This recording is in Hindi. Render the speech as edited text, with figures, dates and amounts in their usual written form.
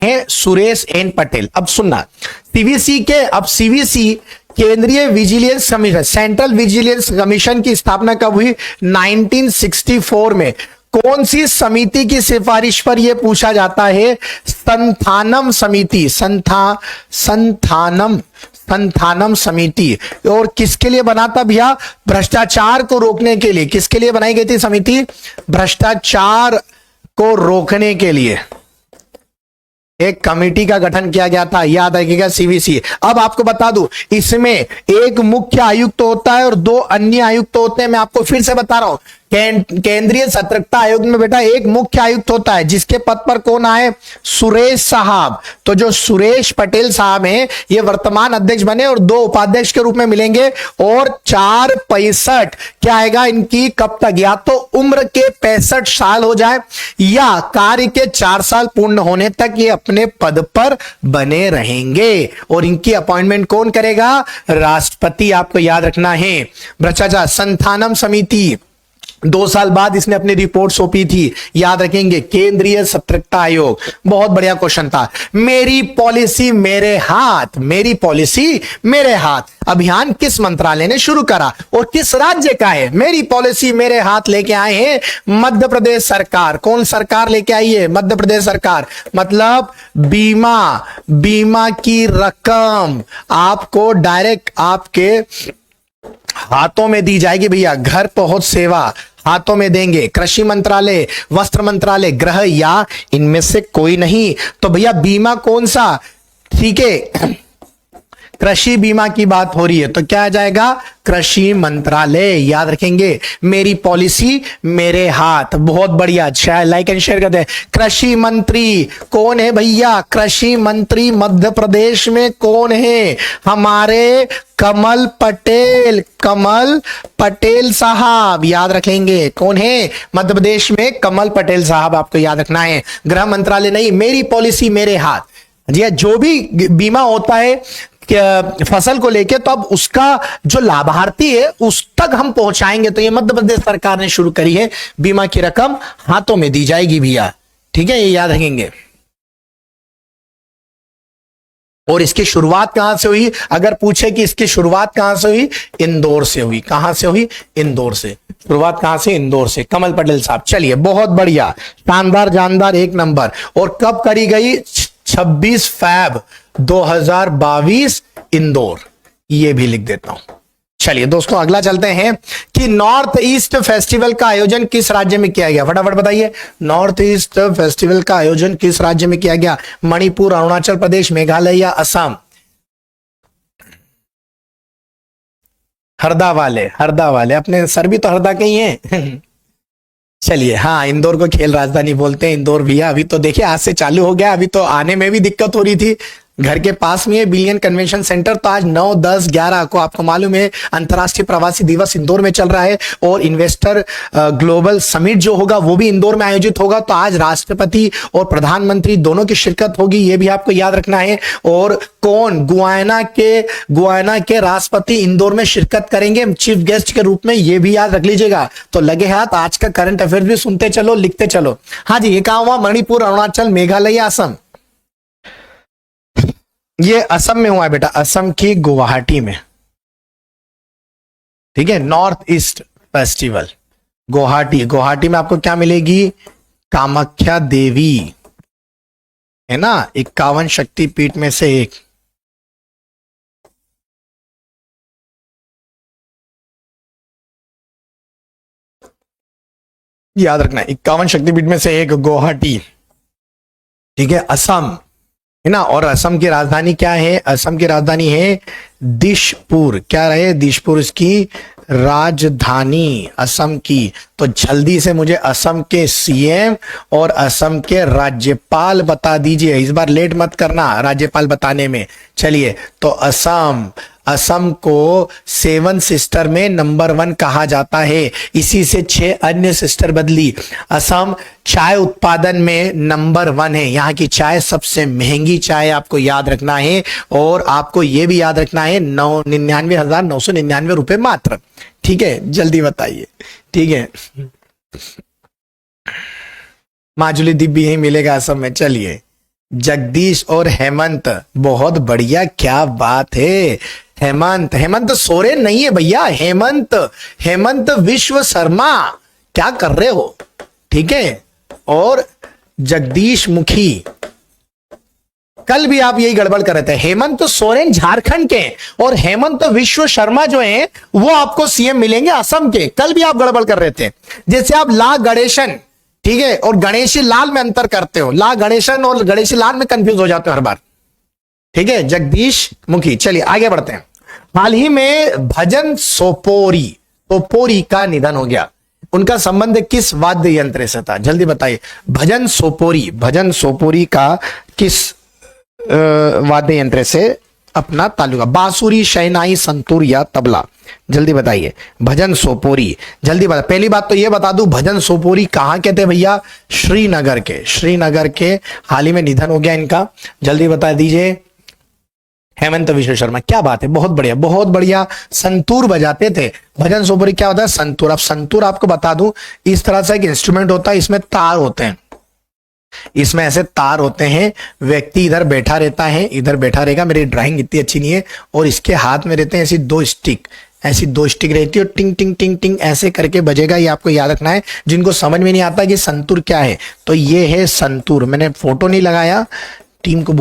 है सुरेश एन पटेल। अब सुनना, सीवीसी के, अब सीवीसी केंद्रीय vigilance commission, central vigilance commission की स्थापना कब हुई? 1964 में। कौन सी समिति की सिफारिश पर यह पूछा जाता है? संथानम समिति, संथानम समिति। और किसके लिए बना था भैया? भ्रष्टाचार को रोकने के लिए। किसके लिए बनाई गई थी समिति? भ्रष्टाचार को रोकने के लिए एक कमेटी का गठन किया गया था, याद रखिएगा, सीवीसी। अब आपको बता दूं, इसमें एक मुख्य आयुक्त होता है और 2 अन्य आयुक्त होते हैं। मैं आपको फिर से बता रहा हूं, केंद्रीय सतर्कता आयोग में बेटा एक मुख्य आयुक्त होता है, जिसके पद पर कौन आए? सुरेश साहब। तो जो सुरेश पटेल साहब हैं, ये वर्तमान अध्यक्ष बने और 2 उपाध्यक्ष के रूप में मिलेंगे। और 465 क्या आएगा इनकी? कब तक? या तो उम्र के 65 साल हो जाए या कार्य के 4 साल पूर्ण होने तक ये अपने पद पर बने रहेंगे। और इनकी अपॉइंटमेंट कौन करेगा? राष्ट्रपति। आपको याद रखना है। भ्रष्टाचार संथानम समिति 2 साल बाद इसने अपनी रिपोर्ट सौंपी थी, याद रखेंगे, केंद्रीय सतर्कता आयोग। बहुत बढ़िया क्वेश्चन था। मेरी पॉलिसी मेरे हाथ, मेरी पॉलिसी मेरे हाथ अभियान किस मंत्रालय ने शुरू करा और किस राज्य का है? मेरी पॉलिसी मेरे हाथ लेके आए हैं मध्य प्रदेश सरकार। कौन सरकार लेके आई है? मध्य प्रदेश सरकार। मतलब बीमा की रकम आपको डायरेक्ट आपके हाथों में दी जाएगी भैया। घर पहुंच सेवा हाथों में देंगे। कृषि मंत्रालय, वस्त्र मंत्रालय, गृह या इनमें से कोई नहीं। तो भैया बीमा कौन सा? ठीक है, कृषि बीमा की बात हो रही है तो क्या आ जाएगा? कृषि मंत्रालय। याद रखेंगे, मेरी पॉलिसी मेरे हाथ। बहुत बढ़िया, लाइक एंड शेयर कर दे। कृषि मंत्री कौन है भैया? कृषि मंत्री मध्य प्रदेश में कौन है? हमारे कमल पटेल साहब। याद रखेंगे, कौन है मध्य प्रदेश में? कमल पटेल साहब। आपको याद रखना है। गृह मंत्रालय नहीं, मेरी पॉलिसी मेरे हाथ। जी, जो भी बीमा होता है फसल को लेके, तो अब उसका जो लाभार्थी है उस तक हम पहुंचाएंगे। तो ये मध्य प्रदेश सरकार ने शुरू करी है। बीमा की रकम हाथों में दी जाएगी भैया, ठीक है, ये याद रखेंगे। और इसकी शुरुआत कहां से हुई? अगर पूछे कि इसकी शुरुआत कहां से हुई? इंदौर से हुई। कहां से हुई? इंदौर से। शुरुआत कहां से? इंदौर से। कमल पटेल साहब। चलिए, बहुत बढ़िया, शानदार, जानदार, 1 नंबर। और कब करी गई? 26 फैब 2022 इंदौर। ये भी लिख देता हूं। चलिए दोस्तों, अगला चलते हैं कि नॉर्थ ईस्ट फेस्टिवल का आयोजन किस राज्य में किया गया? फटाफट बताइए। नॉर्थ ईस्ट फेस्टिवल का आयोजन किस राज्य में किया गया? मणिपुर, अरुणाचल प्रदेश, मेघालय या असम? हरदा वाले अपने सर भी तो हरदा के ही हैं। चलिए, हाँ, इंदौर को खेल राजधानी बोलते हैं। इंदौर भैया अभी तो देखिए आज से चालू हो गया, अभी तो आने में भी दिक्कत हो रही थी। घर के पास में है बिलियन कन्वेंशन सेंटर। तो आज 9, 10, 11 को आपको मालूम है अंतर्राष्ट्रीय प्रवासी दिवस इंदौर में चल रहा है और इन्वेस्टर ग्लोबल समिट जो होगा वो भी इंदौर में आयोजित होगा। तो आज राष्ट्रपति और प्रधानमंत्री दोनों की शिरकत होगी, ये भी आपको याद रखना है। और कौन? गुयाना के राष्ट्रपति इंदौर में शिरकत करेंगे चीफ गेस्ट के रूप में, ये भी याद रख लीजिएगा। तो लगे हाथ आज का करंट अफेयर भी सुनते चलो, लिखते चलो। हाँ जी, ये कहां हुआ? मणिपुर, अरुणाचल, मेघालय या असम? ये असम में हुआ है बेटा, असम की गुवाहाटी में, ठीक है। नॉर्थ ईस्ट फेस्टिवल गुवाहाटी में आपको क्या मिलेगी? कामाख्या देवी, है ना, 51 शक्तिपीठ में से एक। याद रखना, 51 शक्तिपीठ में से एक गुवाहाटी, ठीक है, असम, है ना। और असम की राजधानी क्या है? असम की राजधानी है दिशपुर। क्या रहे? दिशपुर इसकी राजधानी असम की। तो जल्दी से मुझे असम के सीएम और असम के राज्यपाल बता दीजिए। इस बार लेट मत करना राज्यपाल बताने में। चलिए, तो असम को 7 सिस्टर में नंबर 1 कहा जाता है। इसी से 6 अन्य सिस्टर बदली। असम चाय उत्पादन में नंबर 1 है। यहाँ की चाय सबसे महंगी चाय, आपको याद रखना है। और आपको यह भी याद रखना है 99,999 रुपए मात्र, ठीक है। जल्दी बताइए, ठीक है। माजुली द्वीप भी यही मिलेगा असम में। चलिए, जगदीश और हेमंत, बहुत बढ़िया, क्या बात है। हेमंत, हेमंत सोरेन नहीं है भैया, हेमंत, हेमंत विश्व शर्मा, क्या कर रहे हो, ठीक है। और जगदीश मुखी, कल भी आप यही गड़बड़ कर रहे थे। हेमंत सोरेन झारखंड के और हेमंत विश्व शर्मा जो हैं वो आपको सीएम मिलेंगे असम के। कल भी आप गड़बड़ कर रहे थे। जैसे आप ला गणेशन, ठीक है, और गणेशी लाल में अंतर करते हो, ला गणेशन और गणेशी लाल में कंफ्यूज हो जाते हो हर बार, ठीक है। जगदीश मुखी, चलिए आगे बढ़ते हैं। हाल ही में भजन सोपोरी का निधन हो गया। उनका संबंध किस वाद्य यंत्र से था, जल्दी बताइए। भजन सोपोरी का किस वाद्य यंत्र से अपना ताल्लुक, बांसुरी, शहनाई, संतूर या तबला, जल्दी बताइए। भजन सोपोरी, जल्दी बता। पहली बात तो ये बता दूं, भजन सोपोरी कहां के थे भैया, श्रीनगर के। हाल ही में निधन हो गया इनका, जल्दी बता दीजिए। हेमंत विश्व शर्मा, क्या बात है, बहुत बढ़िया, बहुत बढ़िया। संतूर बजाते थे। भजन सोपोरी क्या होता है, संतूर। अब संतूर आपको बता दूं, इस तरह से एक इंस्ट्रूमेंट होता है, इसमें तार होते हैं, इसमें ऐसे तार होते हैं। व्यक्ति इधर बैठा रहता है, इधर बैठा रहेगा, मेरी ड्राइंग इतनी अच्छी नहीं है, और इसके हाथ में रहते हैं ऐसी दो स्टिक रहती है, और टिंग टिंग टिंग टिंग ऐसे करके बजेगा। ये आपको याद रखना है। जिनको समझ में नहीं आता कि संतूर क्या है, तो ये है संतूर। मैंने फोटो नहीं लगाया, टीम को बोल